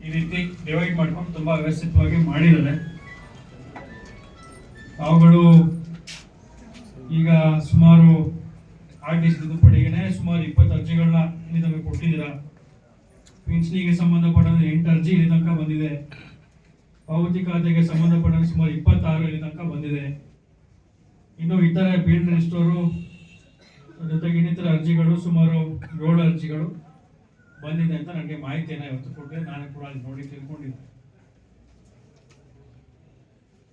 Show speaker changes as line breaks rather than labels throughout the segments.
ಈ ರೀತಿ ಡಿವೈಡ್ ಮಾಡ್ಕೊಂಡು ತುಂಬಾ ವ್ಯವಸ್ಥಿತವಾಗಿ ಮಾಡಿದ್ದಾರೆ. ಅವುಗಳು ಈಗ ಸುಮಾರು RDC ತಿದ್ದುಪಡಿಗೆ ಸುಮಾರು 20 ಅರ್ಜಿಗಳನ್ನ ಇಲ್ಲಿ ತನಕ ಕೊಟ್ಟಿದ್ದೀರಾ. ಪಿಂಚಣಿಗೆ ಸಂಬಂಧಪಟ್ಟಂತೆ 8 ಅರ್ಜಿ ಇಲ್ಲಿ ತನಕ ಬಂದಿದೆ. ಪಾವತಿ ಖಾತೆಗೆ ಸಂಬಂಧಪಟ್ಟಂತೆ ಸುಮಾರು 26 ಇಲ್ಲಿ ತನಕ ಬಂದಿದೆ. ಇನ್ನು ಇತರ ಬಿಲ್ ರಿಸ್ಟೋರು ಜೊತೆಗೆ ಇನ್ನಿತರ ಅರ್ಜಿಗಳು ಸುಮಾರು 7 ಅರ್ಜಿಗಳು ಬಂದಿದೆ ಅಂತ ನನಗೆ ಮಾಹಿತಿಯನ್ನು ಇವತ್ತು ಕೊಟ್ಟರೆ ನಾನು ಕೂಡ ಅಲ್ಲಿ ನೋಡಿ ತಿಳ್ಕೊಂಡಿದ್ದೆ.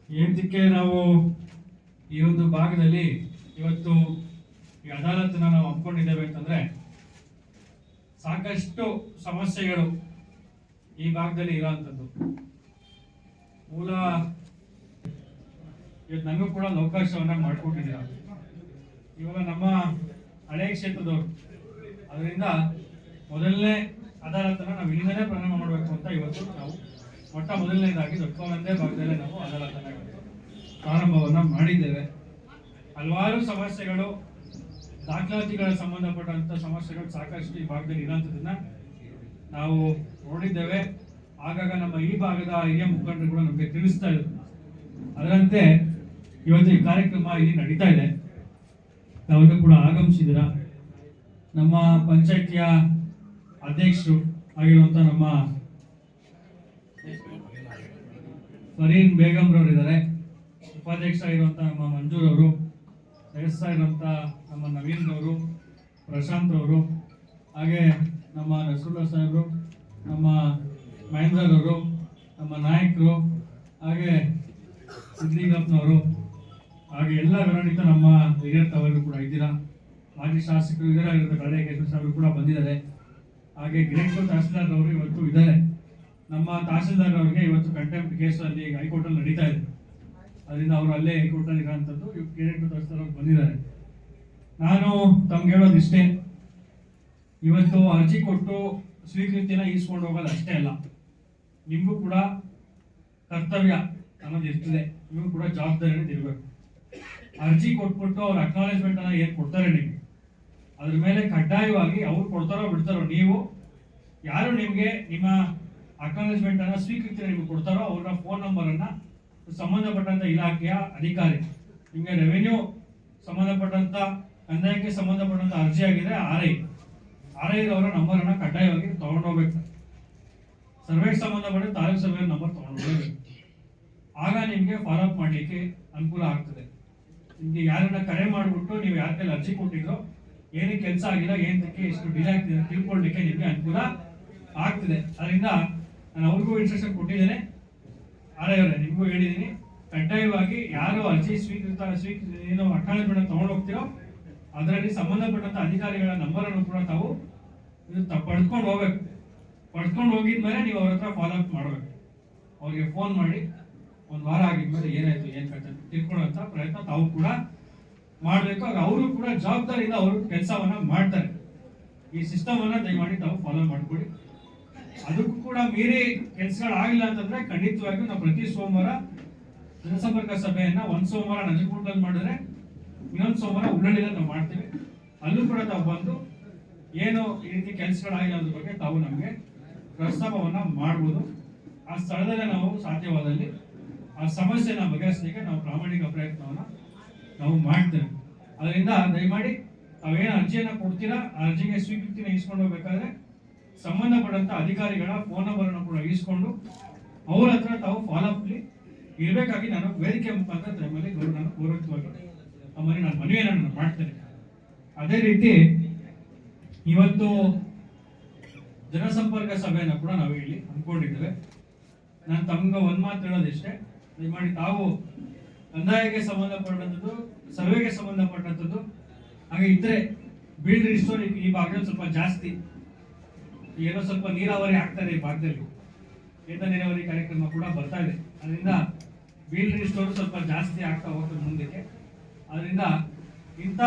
ಏನಕ್ಕೆ ನಾವು ಈ ಒಂದು ಭಾಗದಲ್ಲಿ ಇವತ್ತು ಈ ಅದಾಲತನ್ನ ನಾವು ಹಮ್ಮಿಕೊಂಡಿದ್ದೇವೆ ಅಂತಂದ್ರೆ ಸಾಕಷ್ಟು ಸಮಸ್ಯೆಗಳು ಈ ಭಾಗದಲ್ಲಿ ಇರೋಂಥದ್ದು. ಮೂಲ ಇವತ್ತು ನನಗೂ ಕೂಡ ಅವಕಾಶವನ್ನ ಮಾಡ್ಕೊಂಡಿದ್ದೀರ. ಇವಾಗ ನಮ್ಮ ಹಳೆಯ ಕ್ಷೇತ್ರದವರು, ಅದರಿಂದ ಮೊದಲನೇ ಅದಾಲತನ್ನ ನಾವು ಇಲ್ಲಿಂದಲೇ ಪ್ರಾರಂಭ ಮಾಡಬೇಕು ಅಂತ ಇವತ್ತು ನಾವು ಮೊದಲನೇದಾಗಿ ದೊಡ್ಡಕೊಂಡೇ ಭಾಗದಲ್ಲೇ ನಾವು ಅದಾಲತನ್ನ ಪ್ರಾರಂಭವನ್ನ ಮಾಡಿದ್ದೇವೆ. ಹಲವಾರು ಸಮಸ್ಯೆಗಳು, ದಾಖಲಾತಿಗಳ ಸಂಬಂಧಪಟ್ಟಂತ ಸಮಸ್ಯೆಗಳು ಸಾಕಷ್ಟು ಈ ಭಾಗದಲ್ಲಿ ಇರೋಂಥದ್ದನ್ನ ನಾವು ನೋಡಿದ್ದೇವೆ. ಆಗಾಗ ನಮ್ಮ ಈ ಭಾಗದ ಹಿರಿಯ ಮುಖಂಡರು ಕೂಡ ನಮಗೆ ತಿಳಿಸ್ತಾ ಇದ್ರು. ಅದರಂತೆ ಇವತ್ತು ಈ ಕಾರ್ಯಕ್ರಮ ಇಲ್ಲಿ ನಡೀತಾ ಇದೆ. ತಾವೆಲ್ಲರೂ ಕೂಡ ಆಗಮಿಸಿದಿರ. ನಮ್ಮ ಪಂಚಾಯಿತಿಯ ಅಧ್ಯಕ್ಷರು ಆಗಿರುವಂತ ನಮ್ಮ ಫರೀನ್ ಬೇಗಂರವರು ಇದ್ದಾರೆ. ಉಪಾಧ್ಯಕ್ಷರಾಗಿರುವಂತ ನಮ್ಮ ಮಂಜೂರ್ ಅವರು, ನಡೆಸ್ತಾ ಇರುವಂತ ನಮ್ಮ ನವೀನ್ ಅವರು, ಪ್ರಶಾಂತ್ ಅವರು, ಹಾಗೆ ನಮ್ಮ ನಸರುಲ್ಲಾ ಸಾಹೇಬರು, ನಮ್ಮ ಮಹೇಂದ್ರವರು, ನಮ್ಮ ನಾಯಕರು, ಹಾಗೆ ಸಿದ್ಲಿಂಗಪ್ಪನವರು, ಹಾಗೆ ಎಲ್ಲ ವಿರಣಿತ ನಮ್ಮ ಹಿರಿಯರ್ ತಾವೆಲ್ಲರೂ ಕೂಡ ಇದ್ದೀರಾ. ಮಾಜಿ ಶಾಸಕರು ಹಿರಿಯರಾಗಿರುವಂಥ ಕಳೆಕೇಶ್ವರ ಸಾಹೇಬರು ಕೂಡ ಬಂದಿದ್ದಾರೆ. ಹಾಗೆ ಗ್ರೇಟ್ ತಹಸೀಲ್ದಾರ್ ಅವರು ಇವತ್ತು ಇದ್ದಾರೆ. ನಮ್ಮ ತಹಸೀಲ್ದಾರ್ ಅವರಿಗೆ ಇವತ್ತು ಕಂಟೆಂಪ್ಟ್ ಕೇಸ್ ಅಲ್ಲಿ ಹೈಕೋರ್ಟ್ ಅಲ್ಲಿ ನಡೀತಾ ಇದೆ. ಅದರಿಂದ ಅವರು ಅಲ್ಲೇ ಹೈಕೋರ್ಟ್ ಅಲ್ಲಿ ಇರೋಂಥದ್ದು ಗ್ರೇಟ್ ತಹಸೀಲ್ದಾರ್ ಅವರು ಬಂದಿದ್ದಾರೆ. ನಾನು ತಮ್ಗೆ ಹೇಳೋದಿಷ್ಟೇ, ಇವತ್ತು ಅರ್ಜಿ ಕೊಟ್ಟು ಸ್ವೀಕೃತಿನ ಈಸ್ಕೊಂಡು ಹೋಗೋದು ಅಷ್ಟೇ ಅಲ್ಲ, ನಿಮಗೂ ಕೂಡ ಕರ್ತವ್ಯ ಅನ್ನೋದು ಇರ್ತದೆ. ನಿಮಗೂ ಕೂಡ ಜವಾಬ್ದಾರಿ ಅನ್ನೋದು ಇರಬೇಕು. ಅರ್ಜಿ ಕೊಟ್ಬಿಟ್ಟು ಅವ್ರ ಅಕ್ನಾಲೇಜ್ಮೆಂಟ್ ಅನ್ನ ಏನ್ ಕೊಡ್ತಾರೆ ನಿಮ್ಗೆ, ಅದ್ರ ಮೇಲೆ ಕಡ್ಡಾಯವಾಗಿ ಅವ್ರು ಕೊಡ್ತಾರೋ ಬಿಡ್ತಾರೋ, ನೀವು ಯಾರು ನಿಮ್ಗೆ ನಿಮ್ಮ ಅಕ್ನಾಲೇಜ್ಮೆಂಟ್ ಅನ್ನ ಸ್ವೀಕೃತಿ ನಿಮ್ಗೆ ಕೊಡ್ತಾರೋ ಅವ್ರ ಫೋನ್ ನಂಬರ್ ಅನ್ನ ಸಂಬಂಧಪಟ್ಟಂತ ಇಲಾಖೆಯ ಅಧಿಕಾರಿ, ನಿಮ್ಗೆ ರೆವೆನ್ಯೂ ಸಂಬಂಧಪಟ್ಟಂತ ಕಂದಾಯಕ್ಕೆ ಸಂಬಂಧಪಟ್ಟಂತ ಅರ್ಜಿ ಆಗಿದೆ RI ಅವರ ನಂಬರ್ ಅನ್ನ ಕಡ್ಡಾಯವಾಗಿ ತಗೊಂಡೋಗ್ಬೇಕು. ಸರ್ವೆಗೆ ಸಂಬಂಧಪಟ್ಟ ತಾಲೂಕು ಸರ್ವೆ ನಂಬರ್ ತಗೊಂಡೋಗ್ಬೇಕು. ಆಗ ನಿಮ್ಗೆ ಫಾಲೋ ಅಪ್ ಮಾಡ್ಲಿಕ್ಕೆ ಅನುಕೂಲ ಆಗ್ತದೆ. ನಿಮ್ಗೆ ಯಾರನ್ನ ಕರೆ ಮಾಡಿಬಿಟ್ಟು ನೀವು ಯಾರ ಕೈಲಿ ಅರ್ಜಿ ಕೊಟ್ಟಿದ್ರೋ, ಏನಕ್ಕೆ ಕೆಲಸ ಆಗಿಲ್ಲ, ಏನಕ್ಕೆ ಎಷ್ಟು ಡಿಲೇ ಆಗ್ತಿದೆ ತಿಳ್ಕೊಳ್ಳಿಕ್ಕೆ ನಿಮ್ಗೆ ಅನುಕೂಲ ಆಗ್ತದೆ. ಅದರಿಂದ ನಾನು ಅವ್ರಿಗೂ ಇನ್ಸ್ಟ್ರಕ್ಷನ್ ಕೊಟ್ಟಿದ್ದೇನೆ. RI ಅವರೇ ನಿಮಗೂ ಹೇಳಿದ್ದೀನಿ, ಕಡ್ಡಾಯವಾಗಿ ಯಾರು ಅರ್ಜಿ ಏನು ಅಕ್ನಾಲೇಜ್ಮೆಂಟ್ ತಗೊಂಡು ಹೋಗ್ತಿರೋ ಅದರಲ್ಲಿ ಸಂಬಂಧಪಟ್ಟಂತ ಅಧಿಕಾರಿಗಳ ನಂಬರ್ ಅನ್ನು ಕೂಡ ತಾವು ಪಡ್ಕೊಂಡು ಹೋಗ್ಬೇಕು. ಪಡ್ಕೊಂಡು ಹೋಗಿದ್ಮೇಲೆ ನೀವು ಅವ್ರ ಹತ್ರ ಫಾಲೋ ಅಪ್ ಮಾಡಬೇಕು. ಅವ್ರಿಗೆ ಫೋನ್ ಮಾಡಿ 1 ವಾರ ಆಗಿದ್ಮೇಲೆ ಏನಾಯ್ತು ಏನ್ ಕತೆ ತಿಳ್ಕೊಳ್ಳುವಂತ ಪ್ರಯತ್ನ ತಾವು ಕೂಡ ಮಾಡಬೇಕು. ಅವರು ಕೂಡ ಜವಾಬ್ದಾರಿಯಿಂದ ಅವರು ಕೆಲಸವನ್ನ ಮಾಡ್ತಾರೆ. ಈ ಸಿಸ್ಟಮ್ ಅನ್ನ ದಯಮಾಡಿ ತಾವು ಫಾಲೋ ಮಾಡ್ಕೊಳ್ಳಿ. ಅದಕ್ಕೂ ಕೂಡ ಮೀರಿ ಕೆಲಸಗಳಾಗಿಲ್ಲ ಅಂತಂದ್ರೆ ಖಂಡಿತವಾಗಿಯೂ ನಾವು ಪ್ರತಿ ಸೋಮವಾರ ಜನಸಂಪರ್ಕ ಸಭೆಯನ್ನ ಒಂದು ಸೋಮವಾರ ನಂಜನಗೂಡಲ್ಲಿ ಮಾಡಿದ್ರೆ ಇನ್ನೊಂದು ಸೋಮವಾರ ಉಳ್ಳಳ್ಳಿಯಲ್ಲಿ ನಾವು ಮಾಡ್ತೀವಿ. ಅಲ್ಲೂ ಕೂಡ ತಾವು ಬಂದು ಏನು ಈ ರೀತಿ ಕೆಲಸಗಳಾಗಿಲ್ಲ ಅದ್ರ ಬಗ್ಗೆ ತಾವು ನಮಗೆ ಪ್ರಸ್ತಾಪವನ್ನ ಮಾಡ್ಬೋದು. ಆ ಸ್ಥಳದಲ್ಲೇ ನಾವು ಸಾಧ್ಯವಾದಲ್ಲಿ ಆ ಸಮಸ್ಯೆನ ಬಗೆಹರಿಸಲಿಕ್ಕೆ ನಾವು ಪ್ರಾಮಾಣಿಕ ಪ್ರಯತ್ನವನ್ನ ನಾವು ಮಾಡ್ತೇವೆ. ಅದರಿಂದ ದಯಮಾಡಿ ತಾವೇನು ಅರ್ಜಿಯನ್ನ ಕೊಡ್ತೀರಾ, ಆ ಅರ್ಜಿಗೆ ಸ್ವೀಕೃತಿನ ಇಸ್ಕೊಂಡು ಹೋಗ್ಬೇಕಾದ್ರೆ ಸಂಬಂಧಪಟ್ಟಂತ ಅಧಿಕಾರಿಗಳ ಫೋನ್ ನಂಬರ್ ಅನ್ನು ಕೂಡ ಇಸ್ಕೊಂಡು ಅವ್ರ ಹತ್ರ ತಾವು ಫಾಲೋ ಅಪ್ ಇರಬೇಕಾಗಿ ನಾನು ವೇದಿಕೆ ಮುಖಾಂತರ ತಮ್ಮಲ್ಲಿ ನಾನು ಗೌರವವಾಗಿ ನಾನು ಮನವಿಯನ್ನು ಮಾಡ್ತೇನೆ. ಅದೇ ರೀತಿ ಇವತ್ತು ಜನಸಂಪರ್ಕ ಸಭೆಯನ್ನು ಕೂಡ ನಾವು ಇಲ್ಲಿ ಹಮ್ಮಿಕೊಂಡಿದ್ದೇವೆ. ನಾನು ತಮ್ಗೆ ಒಂದು ಮಾತು ಹೇಳೋದಿಷ್ಟೇ, ದಯಮಾಡಿ ತಾವು ಕಂದಾಯಕ್ಕೆ ಸಂಬಂಧಪಟ್ಟಂಥದ್ದು, ಸರ್ವೆಗೆ ಸಂಬಂಧಪಟ್ಟಂಥದ್ದು, ಹಾಗೆ ಇದ್ರೆ ಬಿಲ್ಡ್ ರಿಸ್ಟೋರ್ ಈ ಭಾಗದಲ್ಲಿ ಸ್ವಲ್ಪ ಜಾಸ್ತಿ ಏನೋ ಸ್ವಲ್ಪ ನೀರಾವರಿ ಆಗ್ತಾ ಇದೆ. ಈ ಭಾಗದಲ್ಲಿ ಏತ ನೀರಾವರಿ ಕಾರ್ಯಕ್ರಮ ಕೂಡ ಬರ್ತಾ ಇದೆ. ಅದರಿಂದ ಬಿಲ್ಡ್ ರಿಸ್ಟೋರ್ ಸ್ವಲ್ಪ ಜಾಸ್ತಿ ಆಗ್ತಾ ಹೋಗ್ತದೆ ಮುಂದಕ್ಕೆ. ಅದರಿಂದ ಇಂಥ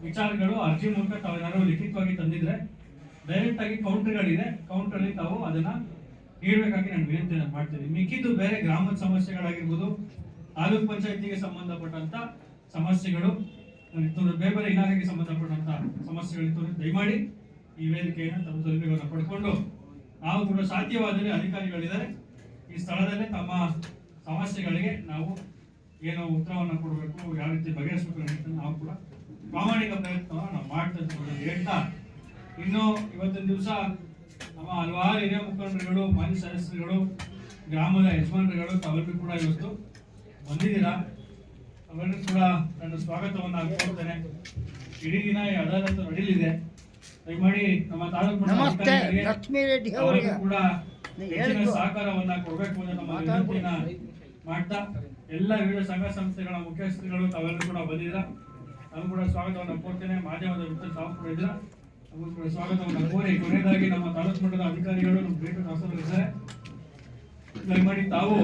ವಿಚಾರಗಳು ಅರ್ಜಿ ಮೂಲಕ ತಾವು ಏನಾದ್ರು ಲಿಖಿತವಾಗಿ ತಂದಿದ್ರೆ ಡೈರೆಕ್ಟ್ ಆಗಿ ಕೌಂಟರ್ಗಳಿದೆ, ಕೌಂಟರ್ ತಾವು ಅದನ್ನ ನೀಡಬೇಕಾಗಿ ನಾನು ವಿನಂತಿಯನ್ನು ಮಾಡ್ತೀನಿ. ಮಿಕ್ಕಿದ್ದು ಬೇರೆ ಗ್ರಾಮದ ಸಮಸ್ಯೆಗಳಾಗಿರ್ಬೋದು, ತಾಲೂಕ್ ಪಂಚಾಯತಿಗೆ ಸಂಬಂಧಪಟ್ಟಂತ ಸಮಸ್ಯೆಗಳು, ಬೇರೆ ಬೇರೆ ಇಲಾಖೆಗೆ ಸಂಬಂಧಪಟ್ಟಂತ ಸಮಸ್ಯೆಗಳಿತ್ತು, ದಯಮಾಡಿ ಈ ವೇದಿಕೆಯನ್ನು ತಮ್ಮ ಸೌಲಭ್ಯವನ್ನು ಪಡ್ಕೊಂಡು ನಾವು ಕೂಡ ಸಾಧ್ಯವಾದರೆ ಅಧಿಕಾರಿಗಳಿದ್ದಾರೆ ಈ ಸ್ಥಳದಲ್ಲೇ ತಮ್ಮ ಸಮಸ್ಯೆಗಳಿಗೆ ನಾವು ಏನು ಉತ್ತರವನ್ನು ಕೊಡಬೇಕು, ಯಾವ ರೀತಿ ಬಗೆಹರಿಸಬೇಕು ಅನ್ನೋದನ್ನ ನಾವು ಕೂಡ ಪ್ರಾಮಾಣಿಕ ಪ್ರಯತ್ನವನ್ನು ನಾವು ಮಾಡ್ತಾ ಇದ್ದೀವಿ ಹೇಳ್ತಾ, ಇನ್ನು ಇವತ್ತಿನ ದಿವಸ ನಮ್ಮ ಹಲವಾರು ಹಿರಿಯ ಮುಖಂಡರುಗಳು, ಮಾಜಿ ಸದಸ್ಯರುಗಳು, ಗ್ರಾಮದ ಯಜಮಾನರುಗಳು ತಾವೆಲ್ಲರೂ ಕೂಡ ಇವತ್ತು ಬಂದಿದ್ದೀರಾ. ಅವೆಲ್ಲರೂ ಕೂಡ ನನ್ನ ಸ್ವಾಗತವನ್ನು ಕೋರ್ತೇನೆ. ಇಡೀ ದಿನ ಈ ಅದಾಲತ್ ನಡೀಲಿದೆ. ದಯಮಾಡಿ ನಮ್ಮ ತಾಲೂಕು ಅವರಿಗೂ ಕೂಡ ಹೆಚ್ಚಿನ ಸಹಕಾರವನ್ನ ಕೊಡಬೇಕು ಅಂತ ನಮ್ಮ ವಿನಂತಿಯನ್ನ ಮಾಡ್ತಾ, ಎಲ್ಲ ವಿವಿಧ ಸಂಘ ಸಂಸ್ಥೆಗಳ ಮುಖ್ಯಸ್ಥರುಗಳು ತಾವೆಲ್ಲರೂ ಕೂಡ ಬಂದಿದ್ದೀರಾ. ನಾವು ಕೂಡ ಸ್ವಾಗತವನ್ನು ಕೋರ್ತೇನೆ. ಮಾಧ್ಯಮದ ವೃತ್ತ ತಾವು ಕೂಡ ಇದ್ದೀರಾ, ನಮಗೂ ಕೂಡ ಸ್ವಾಗತವನ್ನು ಕೋರಿ ಕೊನೆಯದಾಗಿ ನಮ್ಮ ತಾಲೂಕು ಮಟ್ಟದ ಅಧಿಕಾರಿಗಳು ನಮ್ಮ ಭೇಟಿ ಇದ್ದಾರೆ. ದಯಮಾಡಿ ತಾವು